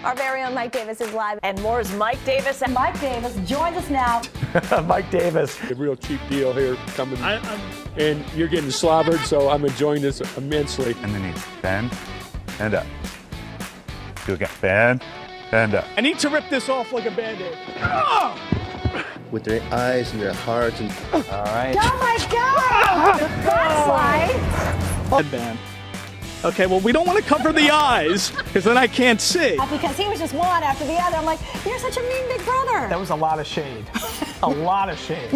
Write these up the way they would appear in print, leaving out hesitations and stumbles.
Our very own Mike Davis is live. And more is Mike Davis. And Mike Davis joins us now. Mike Davis. A real cheap deal here coming. And you're getting slobbered, so I'm enjoying this immensely. And then you bend and up. Do again. Bend and up. I need to rip this off like a Band-Aid. With their eyes and their hearts. And All right. Oh my God! Backslide. Headband. Okay, well, we don't want to cover the eyes, because then I can't see. Because he was just one after the other. I'm like, you're such a mean big brother. That was a lot of shade. A lot of shade.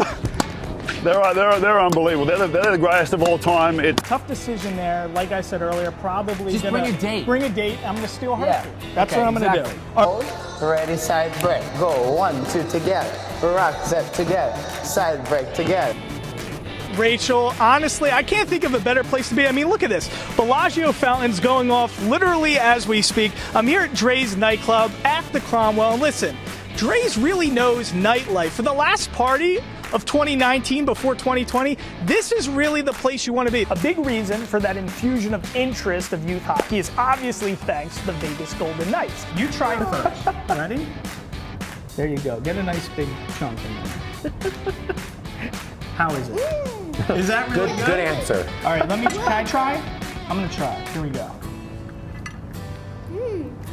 They're unbelievable. They're the greatest of all time. Tough decision there. Like I said earlier, probably Just bring a date. Bring a date. I'm going to steal her. Yeah. That's Okay, what I'm going to exactly. do. Ready, side break. Go. 1, 2, together. Rock, step together. Side break together. Rachel, honestly, I can't think of a better place to be. I mean, look at this. Bellagio fountains going off literally as we speak. I'm here at Dre's nightclub at the Cromwell. And listen, Dre's really knows nightlife. For the last party of 2019 before 2020, this is really the place you want to be. A big reason for that infusion of interest of youth hockey is obviously thanks to the Vegas Golden Knights. You try first. Ready? There you go. Get a nice big chunk in there. How is it? Is that really good? Good answer. All right, can I try? I'm gonna try. Here we go.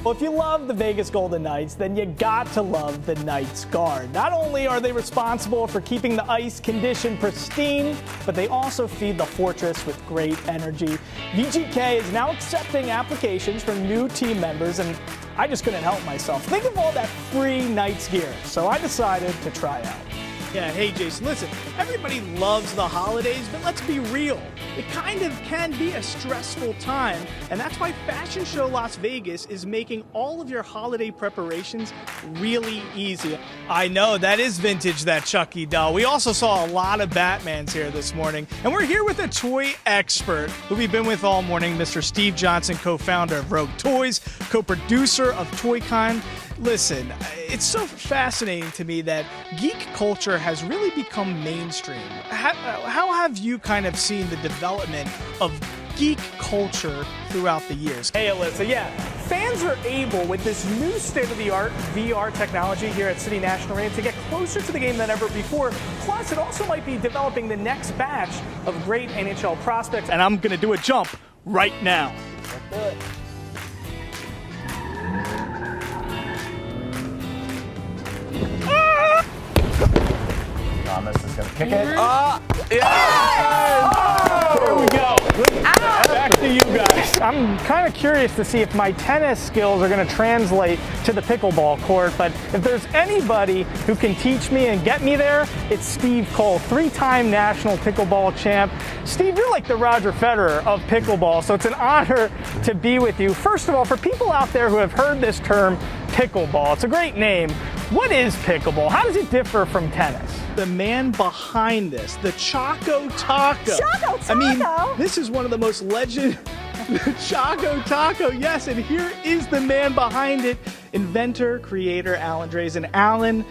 Well, if you love the Vegas Golden Knights, then you got to love the Knights Guard. Not only are they responsible for keeping the ice condition pristine, but they also feed the fortress with great energy. VGK is now accepting applications for new team members, and I just couldn't help myself. Think of all that free Knights gear, so I decided to try out. Yeah, hey Jason, listen, everybody loves the holidays, but let's be real. It kind of can be a stressful time, and that's why Fashion Show Las Vegas is making all of your holiday preparations really easy. I know, that is vintage, that Chucky doll. We also saw a lot of Batmans here this morning, and we're here with a toy expert who we've been with all morning, Mr. Steve Johnson, co-founder of Rogue Toys, co-producer of ToyCon. Listen, it's so fascinating to me that geek culture has really become mainstream. How have you kind of seen the development of geek culture throughout the years? Hey, Alyssa, yeah, fans are able, with this new state-of-the-art VR technology here at City National Arena, to get closer to the game than ever before. Plus, it also might be developing the next batch of great NHL prospects. And I'm going to do a jump right now. Let's do it. Thomas is going to kick it. There we go. Back to you guys. I'm kind of curious to see if my tennis skills are going to translate to the pickleball court, but if there's anybody who can teach me and get me there, it's Steve Cole, 3-time national pickleball champ. Steve, you're like the Roger Federer of pickleball, so it's an honor to be with you. First of all, for people out there who have heard this term, pickleball, it's a great name. What is pickleball? How does it differ from tennis? The man behind this, the Choco Taco. Choco Taco? I mean, this is one of the most Choco Taco, yes, and here is the man behind it, inventor, creator, Alan Drazen. And Alan,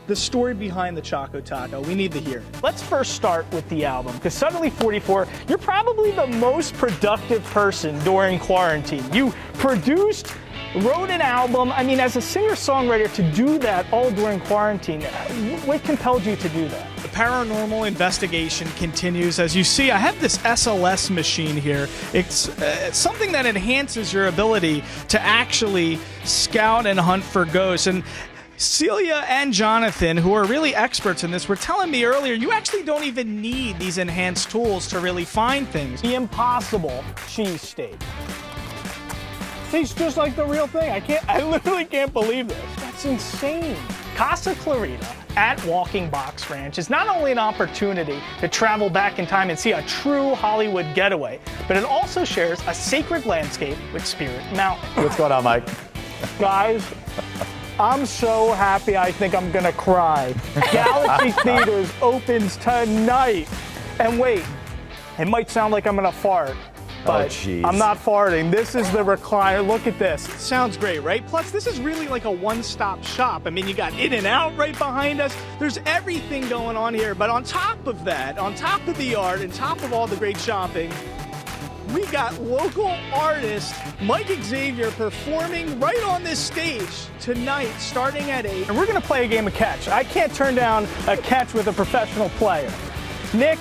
the story behind the Choco Taco, we need to hear it. Let's first start with the album, because Suddenly 44, you're probably the most productive person during quarantine. You produced, wrote an album. I mean, as a singer-songwriter, to do that all during quarantine, what compelled you to do that? The paranormal investigation continues. As you see, I have this SLS machine here. It's something that enhances your ability to actually scout and hunt for ghosts. And Celia and Jonathan, who are really experts in this, were telling me earlier, you actually don't even need these enhanced tools to really find things. The Impossible cheesesteak. Tastes just like the real thing. I literally can't believe this. That's insane. Casa Clarita at Walking Box Ranch is not only an opportunity to travel back in time and see a true Hollywood getaway, but it also shares a sacred landscape with Spirit Mountain. What's going on, Mike? Guys, I'm so happy I think I'm gonna cry. Galaxy Theaters opens tonight. And wait, it might sound like I'm gonna fart, but I'm not farting. This is the recliner. Look at this. Sounds great, right? Plus, this is really like a one-stop shop. I mean, you got In-N-Out right behind us. There's everything going on here. But on top of that, on top of the art, and top of all the great shopping, we got local artist Mike Xavier performing right on this stage tonight, starting at 8. And we're going to play a game of catch. I can't turn down a catch with a professional player. Nick,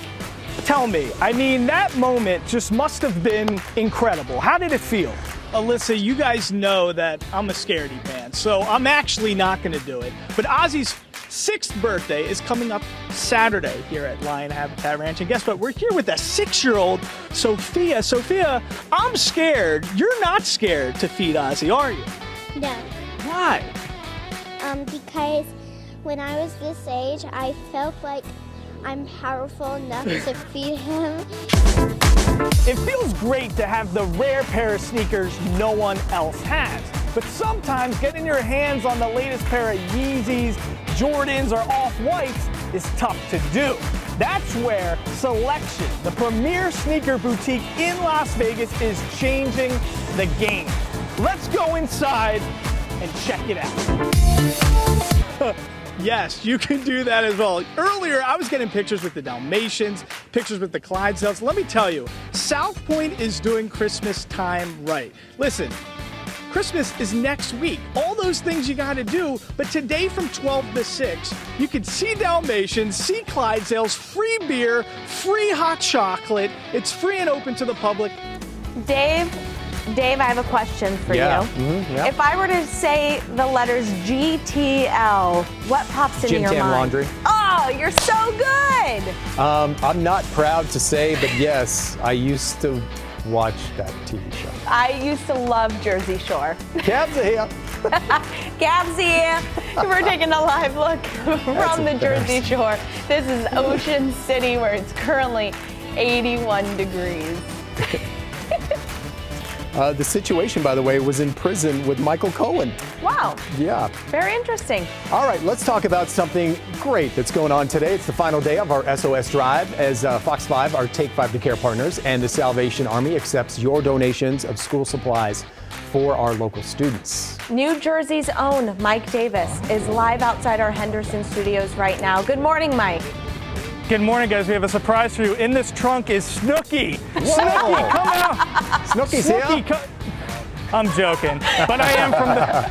tell me, I mean, that moment just must have been incredible. How did it feel? Alyssa, you guys know that I'm a scaredy man, so I'm actually not going to do it. But Ozzy's 6th birthday is coming up Saturday here at Lion Habitat Ranch. And guess what? We're here with a 6-year-old, Sophia. Sophia, I'm scared. You're not scared to feed Ozzy, are you? No. Why? Because when I was this age, I felt like I'm powerful enough to feed him. It feels great to have the rare pair of sneakers no one else has. But sometimes getting your hands on the latest pair of Yeezys, Jordans, or Off-Whites is tough to do. That's where Selection, the premier sneaker boutique in Las Vegas, is changing the game. Let's go inside and check it out. Yes, you can do that as well. Earlier, I was getting pictures with the Dalmatians, pictures with the Clydesdales. Let me tell you, South Point is doing Christmas time right. Listen, Christmas is next week. All those things you got to do, but today from 12 to 6, you can see Dalmatians, see Clydesdales, free beer, free hot chocolate. It's free and open to the public. Dave, I have a question for you. Mm-hmm, yeah. If I were to say the letters GTL, what pops into your Gym Tan mind? Laundry. Oh, you're so good! I'm not proud to say, but yes, I used to watch that TV show. I used to love Jersey Shore. Cabs are here. Gabsy, we're taking a live look from the Jersey Shore. This is Ocean City, where it's currently 81 degrees. The situation, by the way, was in prison with Michael Cohen. Wow. Yeah. Very interesting. All right, let's talk about something great that's going on today. It's the final day of our SOS Drive as FOX5, our Take 5 to Care partners, and the Salvation Army accepts your donations of school supplies for our local students. New Jersey's own Mike Davis is live outside our Henderson studios right now. Good morning, Mike. Good morning, guys. We have a surprise for you. In this trunk is Snooki. Whoa. Snooki, come out. Snooki's here? I'm joking, but I am from the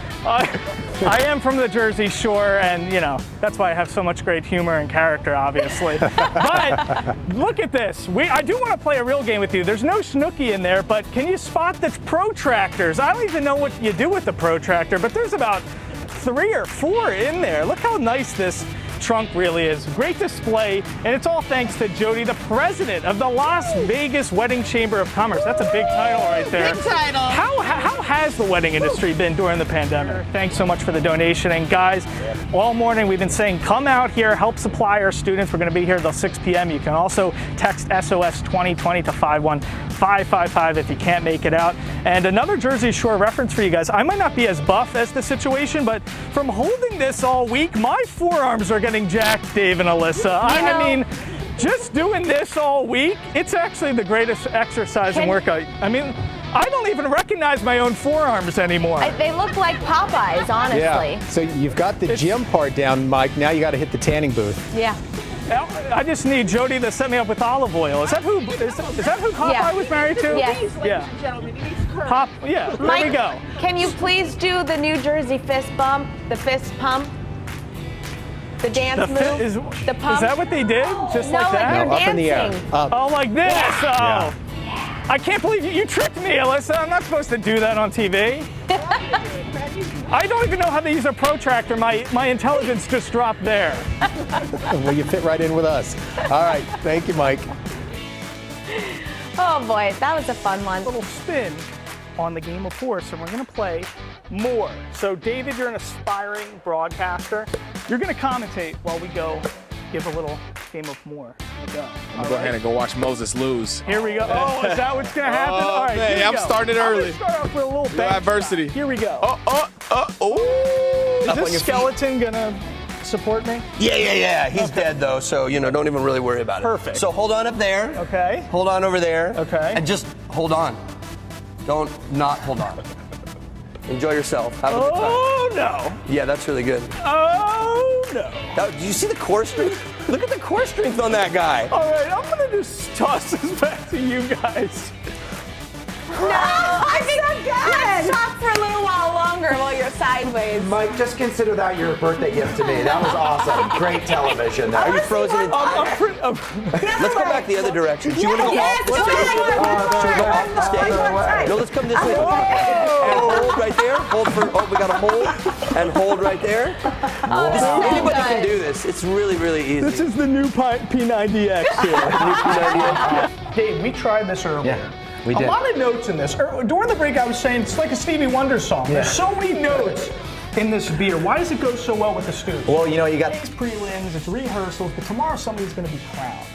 I am from the Jersey Shore, and you know that's why I have so much great humor and character, obviously. But look at this. I do want to play a real game with you. There's no Snooki in there, but can you spot the protractors? I don't even know what you do with the protractor, but there's about 3 or 4 in there. Look how nice this trunk really is. Great display, and it's all thanks to Jody, the president of the Las Vegas Wedding Chamber of Commerce. That's a big title right there. Big title. How has the wedding industry been during the pandemic? Thanks so much for the donation. And guys, all morning we've been saying, come out here, help supply our students. We're going to be here till 6 p.m. You can also text SOS 2020 to 51555 if you can't make it out. And another Jersey Shore reference for you guys. I might not be as buff as the situation, but from holding this all week, my forearms are getting jacked, Dave and Alyssa. I mean, just doing this all week, it's actually the greatest exercise and workout. I mean, I don't even recognize my own forearms anymore. They look like Popeyes, honestly. Yeah. So you've got the gym part down, Mike. Now you got to hit the tanning booth. Yeah. I just need Jody to set me up with olive oil. Is that who Popeye was married to? Yes. Yeah. Yeah. There Mike, we go. Can you please do the New Jersey fist bump, the fist pump? The dance move? The pump? Is that what they did? Just like that? You're up in the air. dancing. Oh, like this? Yeah. Oh. I can't believe you tricked me, Alyssa. I'm not supposed to do that on TV. I don't even know how to use a protractor. My intelligence just dropped there. Well, you fit right in with us. All right. Thank you, Mike. Oh, boy. That was a fun one. A little spin on the game of force, and we're going to play more. So, David, you're an aspiring broadcaster. You're going to commentate while we go give a little game of more. I'm going to go ahead and go watch Moses lose. Here we go. Oh, is that what's going to happen? All right, man, I'm starting it early. I'm going to start off with a little bench adversity. press. Here we go. Oh. Is this skeleton going to support me? Yeah. He's dead, though, so, don't even really worry about it. Perfect. So hold on up there. Okay. Hold on over there. Okay. And just hold on. Don't not hold on. Enjoy yourself. Have a good time. Oh, no. Yeah, that's really good. Oh, no. Do you see the core strength? Look at the core strength on that guy. All right, I'm going to just toss this back to you guys. I think let's talk for a little while longer while you're sideways. Mike, just consider that your birthday gift to me. That was awesome. Great television. Are you frozen in time? Let's go back the other direction. Do you want to go Yes, off? No, let's come this way. And hold right there. Hold for, we got to hold. And hold right there. Anybody can do this. It's really, really easy. This is the new P90X here. Dave, we tried this earlier. Yeah, we did. A lot of notes in this. During the break, I was saying it's like a Stevie Wonder song. Yeah. There's so many notes in this beer. Why does it go so well with the stews? Well, you know, you got... It's prelims, it's rehearsals, but tomorrow somebody's going to be crowned.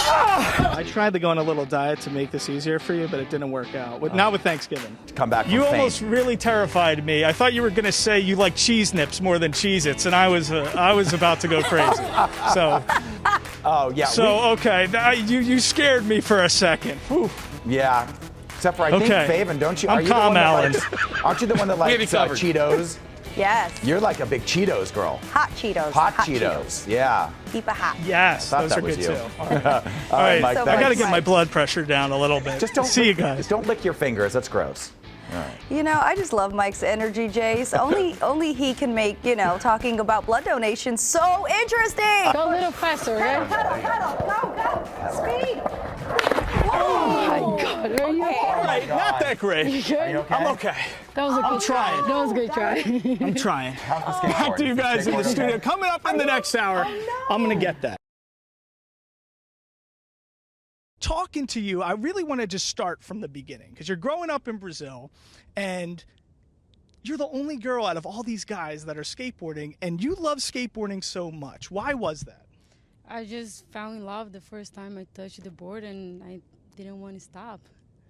I tried to go on a little diet to make this easier for you, but it didn't work out. Not with Thanksgiving. Come back from You fame. almost really terrified me. I thought you were going to say you like cheese nips more than Cheez-Its, and I was about to go crazy. So, oh, yeah. Okay, you scared me for a second. Whew. Yeah. Except for, I think, Faven, don't you? I'm calm, Alan. Aren't you the one that likes Cheetos? Yes. You're like a big Cheetos girl. Hot Cheetos. Hot Cheetos. Yeah. Keep it hot. Yes, those are good you. too. All right, Mike. So I got to get my blood pressure down a little bit. Just don't see you guys. Don't lick your fingers. That's gross. All right. You know, I just love Mike's energy, Jace. Only he can make, you know, talking about blood donations so interesting. Go a little faster, okay? Pedal. Go. Speed. Oh my God, are you okay? All right, not that great. You good? Are you okay? I'm okay. That was a good try. That was a good try. I'm trying. How's the skateboard? Back to you guys in the studio. Coming up in the next hour, I'm going to get that. Talking to you, I really want to just start from the beginning because you're growing up in Brazil and you're the only girl out of all these guys that are skateboarding, and you love skateboarding so much. Why was that? I just fell in love the first time I touched the board, and I didn't want to stop.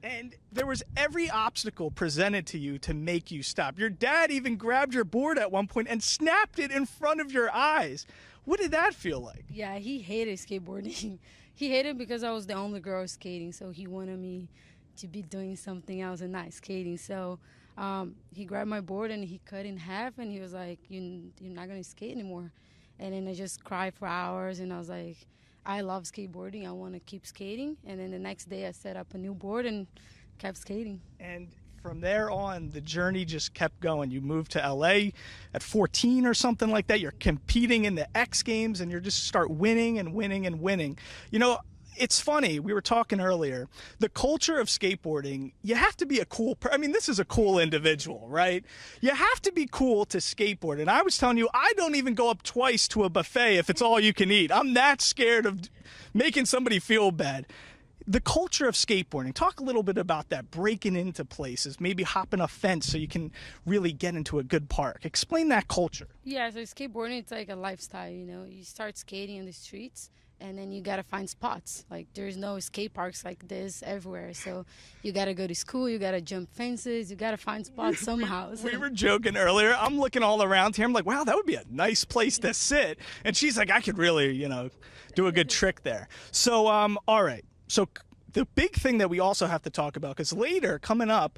And there was every obstacle presented to you to make you stop. Your dad even grabbed your board at one point and snapped it in front of your eyes. What did that feel like? Yeah, he hated skateboarding. He hated because I was the only girl skating, so he wanted me to be doing something else and not skating. So he grabbed my board and he cut it in half, and he was like, you're not going to skate anymore. And then I just cried for hours, and I was like, I love skateboarding. I want to keep skating. And then the next day I set up a new board and kept skating. And from there on, the journey just kept going. You moved to LA at 14 or something like that. You're competing in the X Games, and you just start winning and winning and winning. You know, it's funny. We were talking earlier. The culture of skateboarding, you have to be a cool I mean, this is a cool individual, right? You have to be cool to skateboard. And I was telling you, I don't even go up twice to a buffet if it's all you can eat. I'm that scared of making somebody feel bad. The culture of skateboarding, talk a little bit about that, breaking into places, maybe hopping a fence so you can really get into a good park. Explain that culture. Yeah, so skateboarding, it's like a lifestyle, you know. You start skating in the streets, and then you got to find spots. Like, there's no skate parks like this everywhere. So you got to go to school, you got to jump fences, you got to find spots somehow. We were joking earlier. I'm looking all around here. I'm like, wow, that would be a nice place to sit. And she's like, I could really, you know, do a good trick there. So, all right. So the big thing that we also have to talk about, because later, coming up,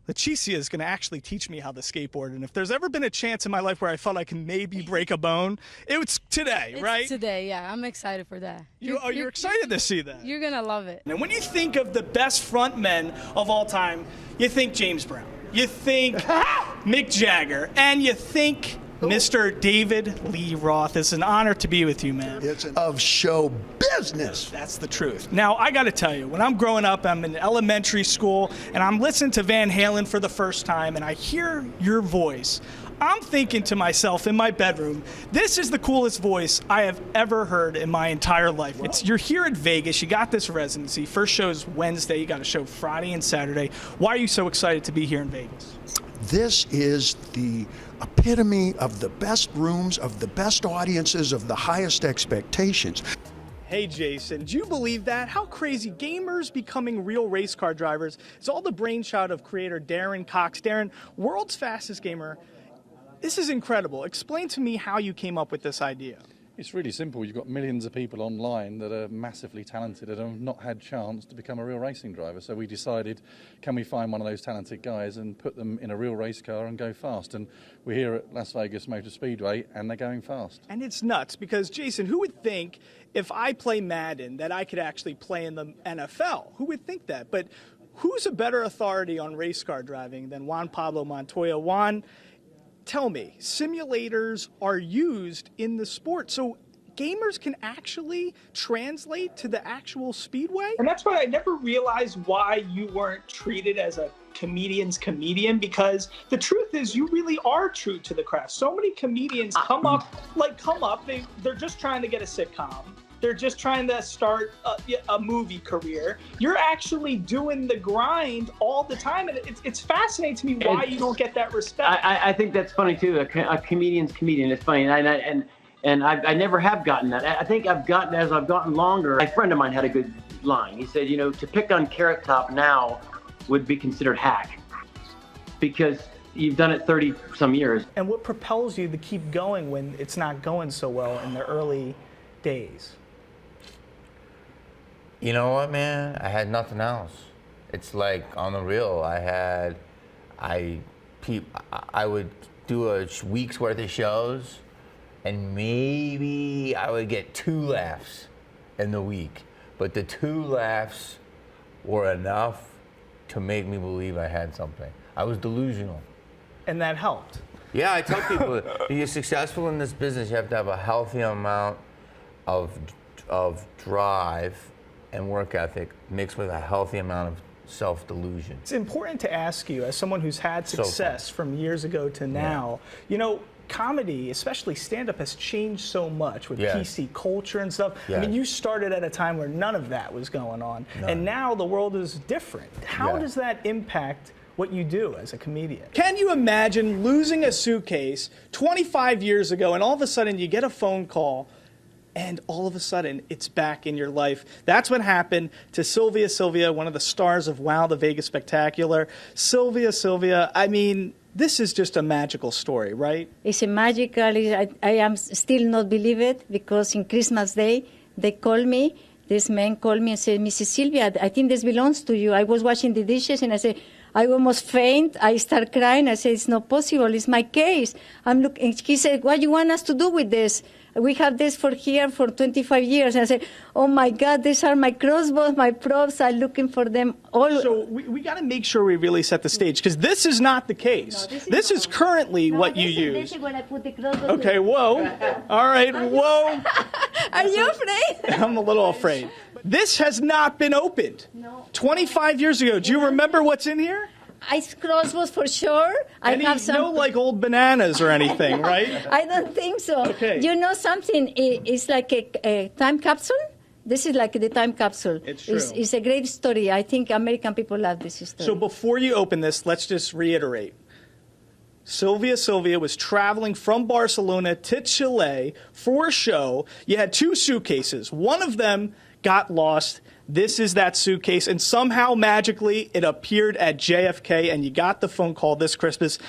Leticia is going to actually teach me how to skateboard. And if there's ever been a chance in my life where I felt I can maybe break a bone, it's today, right? Today, yeah. I'm excited for that. You're excited to see that? You're going to love it. And when you think of the best front men of all time, you think James Brown, you think Mick Jagger, and you think Mr. David Lee Roth. It's an honor to be with you, man. It's of show business. That's the truth. Now, I got to tell you, when I'm growing up, I'm in elementary school, and I'm listening to Van Halen for the first time, and I hear your voice. I'm thinking to myself in my bedroom, this is the coolest voice I have ever heard in my entire life. You're here in Vegas. You got this residency. First show's Wednesday. You got a show Friday and Saturday. Why are you so excited to be here in Vegas? This is the epitome of the best rooms, of the best audiences, of the highest expectations. Hey, Jason, do you believe that? How crazy. Gamers becoming real race car drivers. It's all the brainchild of creator Darren Cox. Darren, world's fastest gamer. This is incredible. Explain to me how you came up with this idea. It's really simple. You've got millions of people online that are massively talented and have not had chance to become a real racing driver. So we decided, can we find one of those talented guys and put them in a real race car and go fast? And we're here at Las Vegas Motor Speedway and they're going fast. And it's nuts because, Jason, who would think if I play Madden that I could actually play in the NFL? Who would think that? But who's a better authority on race car driving than Juan Pablo Montoya? Juan, tell me, simulators are used in the sport, so gamers can actually translate to the actual speedway? And that's why I never realized why you weren't treated as a comedian's comedian, because the truth is you really are true to the craft. So many comedians come up, they're just trying to get a sitcom. They're just trying to start a movie career. You're actually doing the grind all the time, and it's fascinating to me why you don't get that respect. I think that's funny too. A comedian's comedian. It's funny, and I never have gotten that. I think I've gotten as I've gotten longer. A friend of mine had a good line. He said, to pick on Carrot Top now would be considered hack because you've done it 30 some years. And what propels you to keep going when it's not going so well in the early days? You know what, man? I had nothing else. It's like on the real. I would do a week's worth of shows, and maybe I would get 2 laughs in the week. But the 2 laughs were enough to make me believe I had something. I was delusional. And that helped. Yeah, I tell people, if you're successful in this business, you have to have a healthy amount of drive and work ethic mixed with a healthy amount of self-delusion. It's important to ask you, as someone who's had success from years ago to now, comedy, especially stand-up, has changed so much with PC culture and stuff. Yes. I mean, you started at a time where none of that was going on, and now the world is different. How does that impact what you do as a comedian? Can you imagine losing a suitcase 25 years ago, and all of a sudden you get a phone call, and all of a sudden, it's back in your life? That's what happened to Sylvia, one of the stars of Wow, the Vegas Spectacular. Sylvia, I mean, this is just a magical story, right? It's a magical, I am still not believe it, because in Christmas Day, they call me, this man called me and said, Mrs. Sylvia, I think this belongs to you. I was washing the dishes and I said, I almost faint. I start crying. I said, it's not possible. It's my case. I'm looking. He said, what do you want us to do with this? We have this for here for 25 years. And I said, oh my God, these are my crossbows, my props. I'm looking for them all. So we got to make sure we really set the stage, because this is not the case. No, this is currently what you use. This is when I put the crossbow. Okay, whoa. All right, whoa. Are you afraid? I'm a little afraid. This has not been opened. No. 25 years ago. Do you remember what's in here? Ice crossbows for sure. I have some. No, like old bananas or anything, right? I don't think so. Okay. You know something? It's like a time capsule. This is like the time capsule. It's true. It's a great story. I think American people love this story. So before you open this, let's just reiterate. Sylvia was traveling from Barcelona to Chile for a show. You had 2 suitcases. One of them got lost. This is that suitcase, and somehow magically it appeared at JFK, and you got the phone call this Christmas.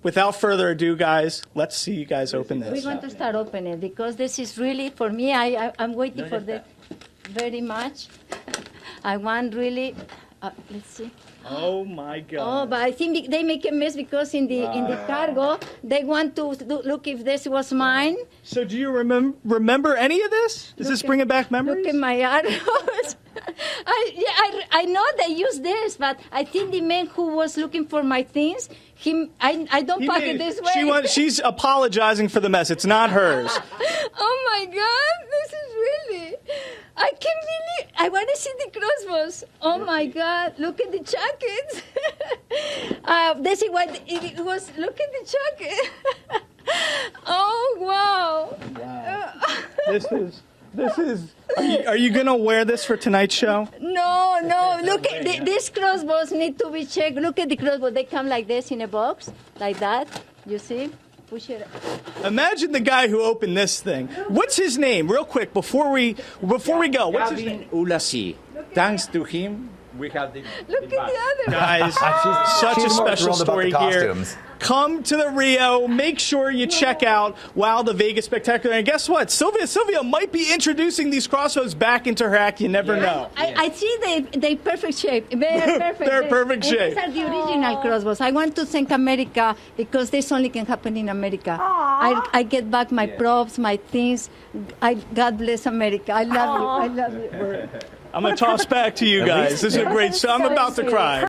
Without further ado, guys, let's see you guys open this. We're going to start opening, because this is really, for me, I'm waiting for that very much. I want really, let's see. Oh my God! Oh, but I think they make a mess, because in the cargo they want to look if this was mine. So do you remember any of this? Does this bring back memories? Look at my arrows. I know they use this, but I think the man who was looking for my things, I don't pack it this way. She's apologizing for the mess. It's not hers. Oh my God! This is really. I can't believe. I want to see the crossbows. Oh my God! Look at the jackets. This is what it was. Look at the jacket. Oh wow! Wow. This is. Are you gonna wear this for tonight's show? No. Look at these crossbows need to be checked. Look at the crossbows. They come like this in a box, like that. You see? Push it. Imagine the guy who opened this thing. What's his name, real quick, before we go? What's his name? Ulasi. Thanks to him, we have the Look at the other Guys, such a special story here. Come to the Rio. Make sure you check out Wow the Vegas Spectacular. And guess what? Sylvia might be introducing these crossbows back into her act. You never know. I see they perfect shape. They're perfect. They're perfect shape. These are the original crossbows. I want to thank America because this only can happen in America. I get back my props, my things. God bless America. I love you. I love you. I'm going to toss back to you guys. This is a great show. I'm about to cry.